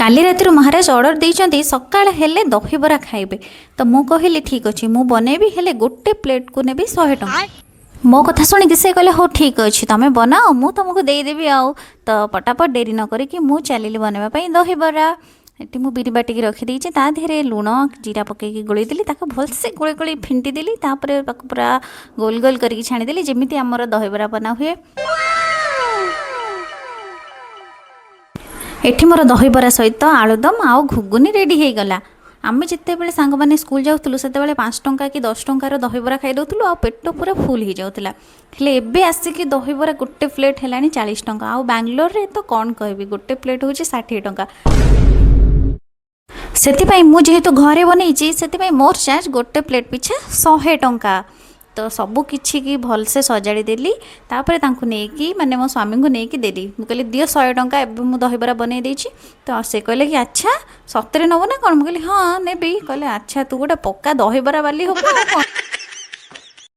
काली राति महाराज ऑर्डर देइचंती सकाळ हेले दहीबरा खाइबे। तो मु कहली ठीक अच्छे मु बनैबी हेले गोटे प्लेट को नेबी 100 टंका। मो कथा शुणिक से कहले हो ठीक अच्छे तुम बनाओ मु तुमको देदेवी आउ। तो पटापट डेरी न करी मु चलिली बनवाई दहीबरा। ये मुझे बिरी बाटिकी रखीदे ता देहरे लुण जीरा पकईकी गोलैदेली भलसे गोले गोले फिंटीदेली पूरा गोल गोल करके छाणीदेली जमी आमर दहीबरा बना हुए। एठी मोर दहीबरा सहित आलुदम आउ घुगुनी रेडी हो गला। आम जिते बड़े सांग मैंने स्कूल जाऊँ से 5 टंका कि 10 टंकार दहीबरा खाई दौलू आ पेट पूरा फुल हो जाऊला। हेले एबे आसिक दहीबरा गोटे प्लेट है 40 टंका। आ बांग्लोर रे तो कौन कहबी गोटे प्लेट हूँ 60 टंका। से मुझेतु घरे बनई से मोर चार्ज गोटे प्लेट पिछा 100 टंका। तो सबू किछि की भलसे सजाड़ी देली नहीं माने मो स्वामी को लेकिन देली कहली दियो 100 टंका एवं मुझे दहीबरा बनई देछि। तो से कहले कि अच्छा सतरे नब ना कौन मुझे हाँ नेबी कहले अच्छा तू गोटे पक्का दहीबरा वाली हो।